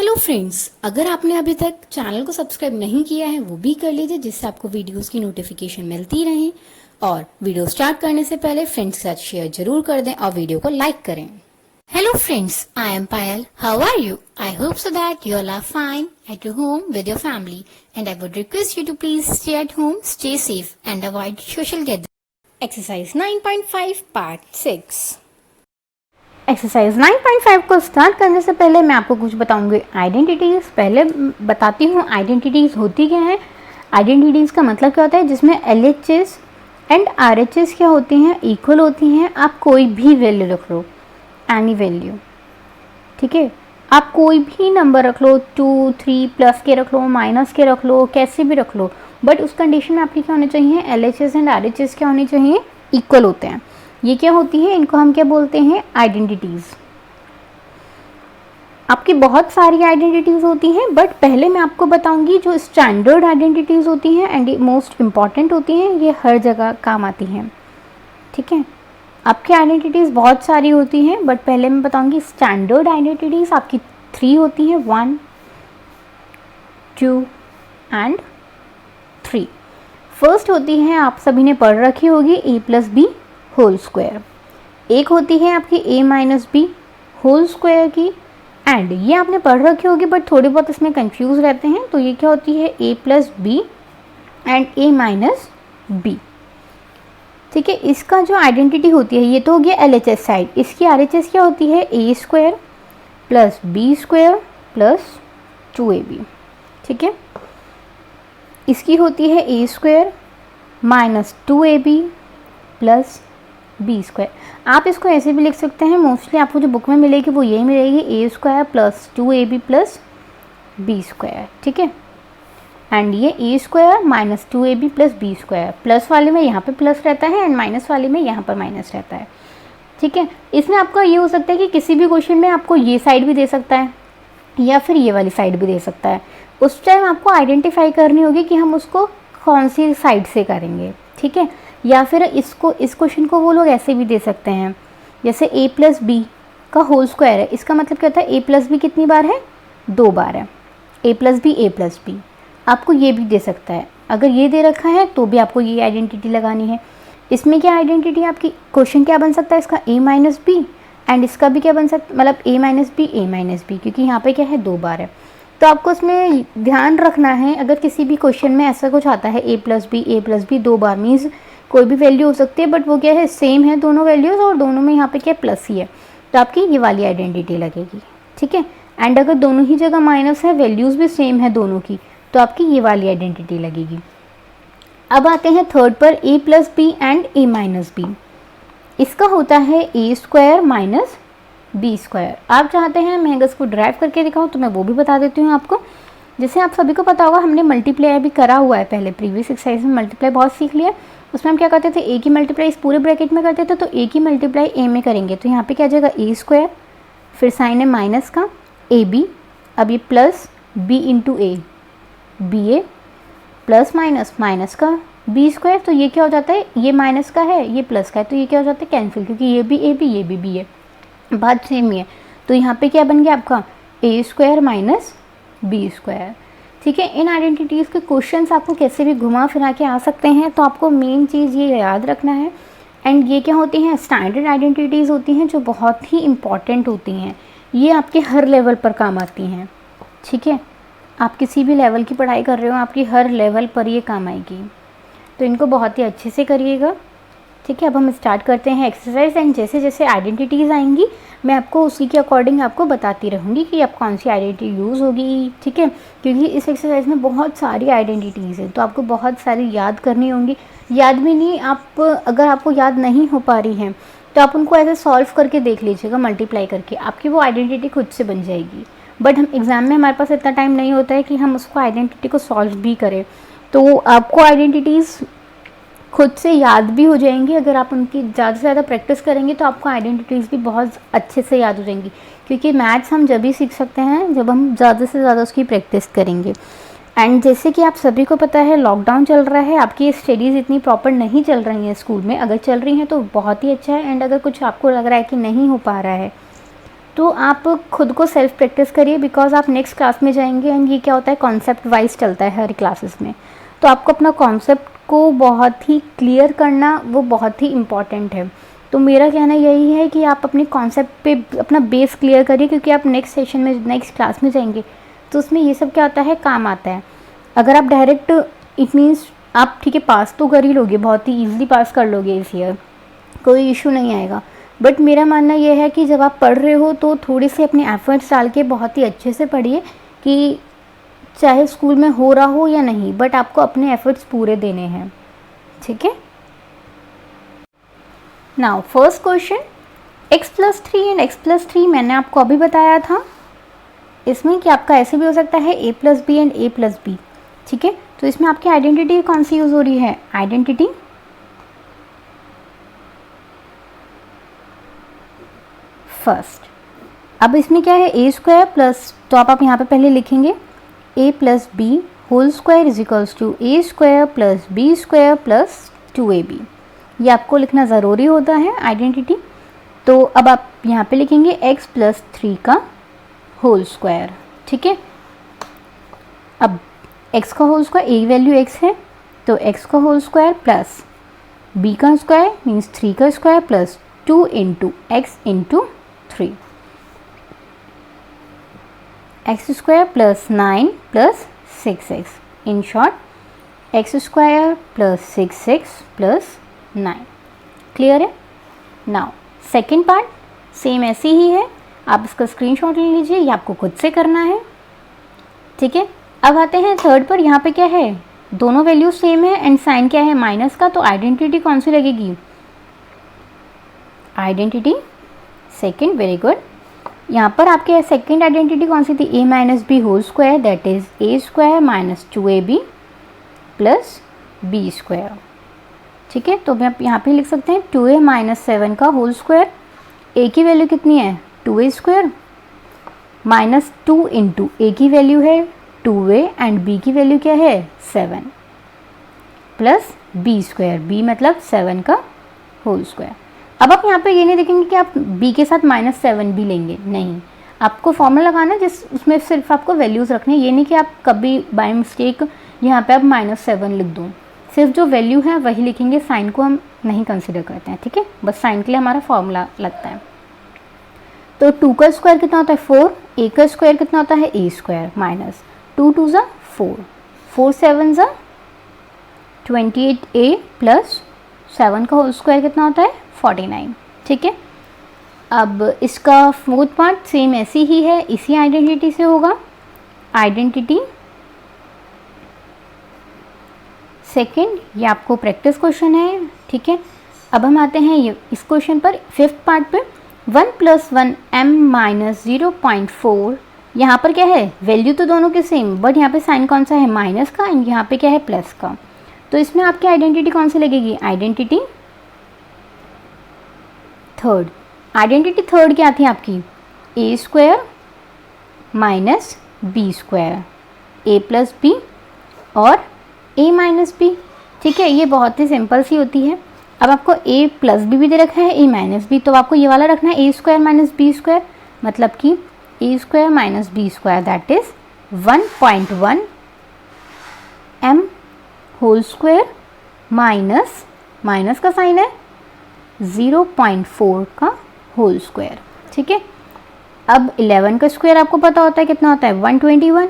Hello friends, अगर आपने अभी तक चैनल को सब्सक्राइब नहीं किया है वो भी कर लीजिए, जिससे आपको वीडियोस की नोटिफिकेशन मिलती रहे। और वीडियो स्टार्ट करने से पहले फ्रेंड्स के साथ शेयर जरूर कर दें और वीडियो को लाइक करें। Hello friends, I am Payal. How are you? I hope so that you all are fine at your home with your family, and I would request you to please stay at home, stay safe and avoid social gathering. Exercise 9.5 part 6। Exercise 9.5 को start करने से पहले मैं आपको कुछ बताऊंगी identities. पहले बताती हूँ आइडेंटिटीज़ होती क्या है। आइडेंटिटीज़ का मतलब क्या होता है, जिसमें LHS एंड RHS क्या होती हैं, इक्वल होती हैं। आप कोई भी वैल्यू रख लो, एनी वैल्यू, ठीक है। आप कोई भी नंबर रख लो, 2, 3 प्लस के रख लो, माइनस के रख लो, कैसे भी रख लो, बट उस कंडीशन में आपकी क्या होनी चाहिए, LHS एंड RHS क्या होनी चाहिए, इक्वल होते हैं। ये क्या होती है, इनको हम क्या बोलते हैं, आइडेंटिटीज़। आपकी बहुत सारी आइडेंटिटीज़ होती हैं, बट पहले मैं आपको बताऊंगी जो स्टैंडर्ड आइडेंटिटीज़ होती हैं एंड मोस्ट इम्पॉर्टेंट होती हैं, ये हर जगह काम आती हैं, ठीक है। आपकी आइडेंटिटीज़ बहुत सारी होती हैं, बट पहले मैं बताऊंगी स्टैंडर्ड आइडेंटिटीज़ आपकी 3 होती हैं, 1, 2 एंड 3। फर्स्ट होती है, आप सभी ने पढ़ रखी होगी, a+b होल स्क्वायर। एक होती है आपकी a-b होल स्क्वायर की, एंड ये आपने पढ़ रखी होगी बट थोड़े बहुत इसमें कंफ्यूज रहते हैं। तो ये क्या होती है, a+b एंड a-b, ठीक है। इसका जो आइडेंटिटी होती है, ये तो हो गया LHS साइड। इसकी RHS क्या होती है, a² plus b² plus 2ab, ठीक है। इसकी होती है a² minus 2ab plus b²। आप इसको ऐसे भी लिख सकते हैं, मोस्टली आपको जो बुक में मिलेगी वो यही मिलेगी, a² plus 2ab plus b², ठीक है। एंड ये a² minus 2ab plus b², plus वाले में यहाँ पे प्लस रहता है एंड माइनस वाले में यहाँ पर माइनस रहता है, ठीक है। इसमें आपका ये हो सकता है कि किसी भी क्वेश्चन में आपको ये साइड भी दे सकता है या फिर ये वाली साइड भी दे सकता है। उस टाइम आपको आइडेंटिफाई करनी होगी कि हम उसको कौन सी साइड से करेंगे, ठीक है। या फिर इस क्वेश्चन को वो लोग ऐसे भी दे सकते हैं, जैसे a+b का होल स्क्वायर है। इसका मतलब क्या होता है, a+b कितनी बार है, 2 बार है, a+b आपको ये भी दे सकता है। अगर ये दे रखा है तो भी आपको ये आइडेंटिटी लगानी है। इसमें क्या आइडेंटिटी आपकी, क्वेश्चन क्या बन सकता है इसका, a-b एंड इसका भी क्या बन सकता, मतलब a-b, क्योंकि यहाँ पे क्या है, 2 बार है। तो आपको इसमें ध्यान रखना है, अगर किसी भी क्वेश्चन में ऐसा कुछ आता है a+b 2 बार, मीन्स कोई भी वैल्यू हो सकती है बट वो क्या है, सेम है दोनों वैल्यूज़ और दोनों में यहाँ पे क्या प्लस ही है, तो आपकी ये वाली आइडेंटिटी लगेगी, ठीक है। एंड अगर दोनों ही जगह माइनस है, वैल्यूज़ भी सेम है दोनों की, तो आपकी ये वाली आइडेंटिटी लगेगी। अब आते हैं थर्ड पर, a+b एंड a-b। इसका होता है a² माइनस b²। आप चाहते हैं मैं अगर इसको ड्राइव करके दिखाऊँ तो मैं वो भी बता देती हूँ आपको। जैसे आप सभी को पता होगा, हमने मल्टीप्लाई भी करा हुआ है पहले, प्रीवियस एक्सरसाइज में मल्टीप्लाई बहुत सीख लिया। उसमें हम क्या करते थे, a की मल्टीप्लाई इस पूरे ब्रैकेट में करते थे, तो a की मल्टीप्लाई a में करेंगे तो यहाँ पे क्या आ जाएगा, a², फिर साइन है माइनस का ab, अब ये plus b into a, ba plus minus minus का b², तो ये क्या हो जाता है, ये माइनस का है ये प्लस का है, तो ये क्या हो जाता है, कैंसिल, क्योंकि ये भी a भी ये भी b है, बात सेम ही है। तो यहाँ पे क्या बन गया आपका, a² माइनस b², ठीक है। इन आइडेंटिटीज़ के क्वेश्चंस आपको कैसे भी घुमा फिरा के आ सकते हैं, तो आपको मेन चीज़ ये याद रखना है। एंड ये क्या होती हैं, स्टैंडर्ड आइडेंटिटीज़ होती हैं जो बहुत ही इंपॉर्टेंट होती हैं। ये आपके हर लेवल पर काम आती हैं, ठीक है। आप किसी भी लेवल की पढ़ाई कर रहे हो, आपकी हर लेवल पर ये काम आएगी, तो इनको बहुत ही अच्छे से करिएगा, ठीक है। अब हम स्टार्ट करते हैं एक्सरसाइज, एंड जैसे जैसे आइडेंटिटीज़ आएंगी मैं आपको उसी के अकॉर्डिंग आपको बताती रहूँगी कि अब कौन सी आइडेंटिटी यूज़ होगी, ठीक है। क्योंकि इस एक्सरसाइज में बहुत सारी आइडेंटिटीज़ हैं, तो आपको बहुत सारी याद करनी होंगी। याद भी नहीं, आप अगर आपको याद नहीं हो पा रही हैं तो आप उनको ऐसे सॉल्व करके देख लीजिएगा, मल्टीप्लाई करके आपकी वो आइडेंटिटी खुद से बन जाएगी। बट हम एग्ज़ाम में हमारे पास इतना टाइम नहीं होता है कि हम उसको आइडेंटिटी को सॉल्व भी करें, तो आपको आइडेंटिटीज़ खुद से याद भी हो जाएंगी। अगर आप उनकी ज़्यादा से ज़्यादा प्रैक्टिस करेंगे तो आपको आइडेंटिटीज़ भी बहुत अच्छे से याद हो जाएंगी, क्योंकि मैथ्स हम जब भी सीख सकते हैं जब हम ज़्यादा से ज़्यादा उसकी प्रैक्टिस करेंगे। एंड जैसे कि आप सभी को पता है, लॉकडाउन चल रहा है, आपकी स्टडीज़ इतनी प्रॉपर नहीं चल रही हैं स्कूल में। अगर चल रही हैं तो बहुत ही अच्छा है, एंड अगर कुछ आपको लग रहा है कि नहीं हो पा रहा है तो आप खुद को सेल्फ प्रैक्टिस करिए, बिकॉज आप नेक्स्ट क्लास में जाएंगे एंड ये क्या होता है, कॉन्सेप्ट वाइज चलता है हर क्लासेस में। तो आपको अपना कॉन्सेप्ट को बहुत ही क्लियर करना वो बहुत ही इम्पॉर्टेंट है। तो मेरा कहना यही है कि आप अपने कॉन्सेप्ट पे अपना बेस क्लियर करिए, क्योंकि आप नेक्स्ट सेशन में नेक्स्ट क्लास में जाएंगे तो उसमें ये सब क्या होता है, काम आता है। अगर आप डायरेक्ट, इट मीन्स आप ठीक है पास तो कर ही लोगे, बहुत ही ईजिली पास कर लोगे इस ईयर, कोई इशू नहीं आएगा। बट मेरा मानना ये है कि जब आप पढ़ रहे हो तो थोड़े से अपने एफर्ट्स डाल के बहुत ही अच्छे से पढ़िए, कि चाहे स्कूल में हो रहा हो या नहीं, बट आपको अपने एफर्ट्स पूरे देने हैं, ठीक है। Now first question, x+3 and x+3 मैंने आपको अभी बताया था इसमें कि आपका ऐसे भी हो सकता है a+b एंड a+b, ठीक है। तो इसमें आपकी आइडेंटिटी कौन सी यूज़ हो रही है, आइडेंटिटी फर्स्ट। अब इसमें क्या है, a² प्लस, तो आप यहाँ पे पहले लिखेंगे a+b whole square is equals to a² plus b² plus 2ab। ये आपको लिखना ज़रूरी होता है आइडेंटिटी। तो अब आप यहाँ पे लिखेंगे x+3 का होल स्क्वायर, ठीक है। अब x का होल स्क्वायर, a की वैल्यू x है तो x का होल स्क्वायर प्लस b का स्क्वायर मीन्स 3 का square plus 2 into x into 3, x² plus 9 plus 6x, in short x² plus 6x plus 9। Clear है। नाउ सेकेंड पार्ट सेम ऐसी ही है, आप इसका स्क्रीनशॉट ले लीजिए, ये आपको खुद से करना है, ठीक है। अब आते हैं थर्ड पर, यहाँ पे क्या है, दोनों वैल्यू सेम है एंड साइन क्या है, माइनस का, तो आइडेंटिटी कौन सी लगेगी, आइडेंटिटी सेकेंड, वेरी गुड। यहाँ पर आपके सेकेंड आइडेंटिटी कौन सी थी, a-b whole square that is a² minus 2ab plus b², ठीक है। तो आप यहाँ पे लिख सकते हैं 2a माइनस 7 का होल स्क्वायर, a की वैल्यू कितनी है 2a² माइनस 2 इंटू a की वैल्यू है 2a एंड b की वैल्यू क्या है 7 प्लस b², b मतलब 7 का होल स्क्वायर। अब आप यहाँ पे ये नहीं देखेंगे कि आप b के साथ -7 भी लेंगे, नहीं, आपको फॉर्मूला लगाना जिस उसमें सिर्फ आपको वैल्यूज़ रखनी है, ये नहीं कि आप कभी बाय मिस्टेक यहाँ पे आप -7 लिख दो, सिर्फ जो वैल्यू है वही लिखेंगे, साइन को हम नहीं कंसिडर करते हैं, ठीक है, बस साइन के लिए हमारा फॉर्मूला लगता है। तो 2 का स्क्वायर कितना होता है 4, a का स्क्वायर कितना होता है a² माइनस 2 2 ज़ा 4, 4 7 ज़ा 28a प्लस 7 का होल स्क्वायर कितना होता है 49, ठीक है। अब इसका फोर्थ पार्ट सेम ऐसी ही है, इसी आइडेंटिटी से होगा, आइडेंटिटी सेकेंड, ये आपको प्रैक्टिस क्वेश्चन है, ठीक है। अब हम आते हैं ये इस क्वेश्चन पर, फिफ्थ पार्ट पे, 1 + 1 m माइनस 0.4, यहाँ पर क्या है, वैल्यू तो दोनों के सेम, बट यहाँ पे साइन कौन सा है माइनस का एंड यहाँ पे क्या है प्लस का। तो इसमें आपकी आइडेंटिटी कौन सी लगेगी, आइडेंटिटी थर्ड। आइडेंटिटी थर्ड क्या थी आपकी, a² minus b², a plus b और a माइनस b, ठीक है। ये बहुत ही सिंपल सी होती है। अब आपको a प्लस b भी दे रखा है, a माइनस b, तो आपको ये वाला रखना है a² माइनस b², मतलब कि a² minus b² that is 1.1 m whole square minus, minus का साइन है 0.4 का होल स्क्वायर, ठीक है। अब 11 का स्क्वायर आपको पता होता है कितना होता है 121।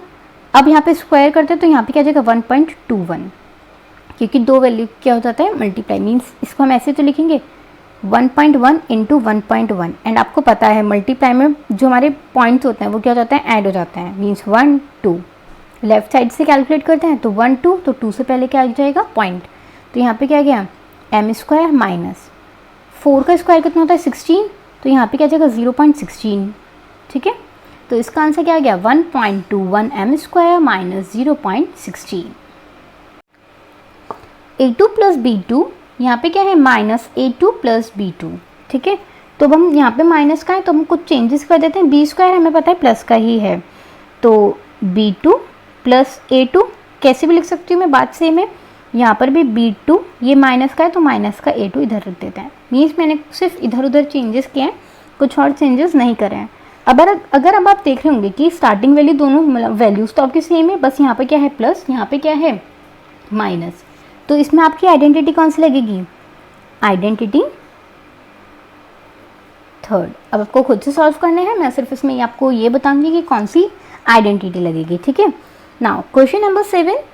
अब यहाँ पे स्क्वायर करते हैं तो यहाँ पे क्या आ जाएगा 1.21, क्योंकि दो वैल्यू क्या हो जाता है मल्टीप्लाई, मीन्स इसको हम ऐसे तो लिखेंगे 1.1 इंटू 1.1, एंड आपको पता है मल्टीप्लाई में जो हमारे पॉइंट्स होते हैं वो क्या हो जाता है ऐड हो जाता है, मीन्स 1 2, लेफ्ट साइड से कैलकुलेट करते हैं तो 1 2, तो 2 से पहले क्या आ जाएगा पॉइंट, तो यहाँ पे क्या गया m² माइनस 4 का स्क्वायर कितना होता है 16, तो यहाँ पे क्या जाएगा 0.16, ठीक है। तो इसका आंसर क्या आ गया 1.21 m² minus 0.16। a2 plus b2, यहाँ पे क्या है माइनस a2 प्लस b2, ठीक है। तो अब हम यहाँ पे माइनस का है तो हम कुछ चेंजेस कर देते हैं, b² हमें पता है प्लस का ही है, तो b2 प्लस a2 कैसे भी लिख सकती हूँ मैं, बात सेम है। यहाँ पर भी b2 ये माइनस का है तो माइनस का a2 इधर रख देते हैं, मीन्स मैंने सिर्फ इधर उधर चेंजेस किए हैं, कुछ और चेंजेस नहीं करे हैं। अगर अब आप देख रहे होंगे कि स्टार्टिंग वैल्यू दोनों मतलब वैल्यूज़ तो आपकी सेम है, बस यहाँ पे क्या है प्लस, यहाँ पे क्या है माइनस, तो इसमें आपकी आइडेंटिटी कौन सी लगेगी, आइडेंटिटी थर्ड। अब आपको खुद से सॉल्व करने हैं, मैं सिर्फ इसमें आपको ये बताऊंगी कि कौन सी आइडेंटिटी लगेगी, ठीक है। Now question number 7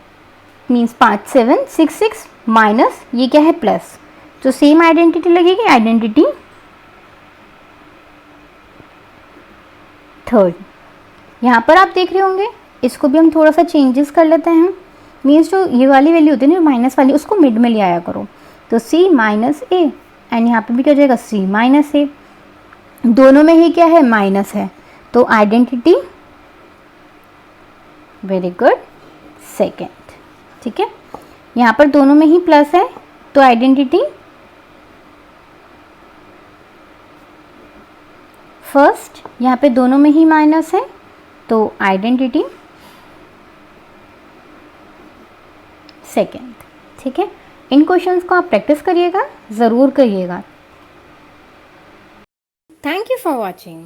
means 5 7 6 6 minus ये क्या है प्लस, तो सेम आइडेंटिटी लगेगी, आइडेंटिटी थर्ड। यहाँ पर आप देख रहे होंगे इसको भी हम थोड़ा सा चेंजेस कर लेते हैं, मीन्स जो ये वाली वैल्यू होती है ना माइनस वाली, उसको मिड में ले आया करो, तो सी माइनस ए, एंड यहाँ पे भी क्या हो जाएगा सी माइनस ए, दोनों में ही क्या है माइनस है, तो आइडेंटिटी वेरी गुड सेकेंड, ठीक है। यहाँ पर दोनों में ही प्लस है तो आइडेंटिटी फर्स्ट, यहाँ पे दोनों में ही माइनस है तो आइडेंटिटी सेकेंड, ठीक है। इन क्वेश्चंस को आप प्रैक्टिस करिएगा, ज़रूर करिएगा। Thank you for watching.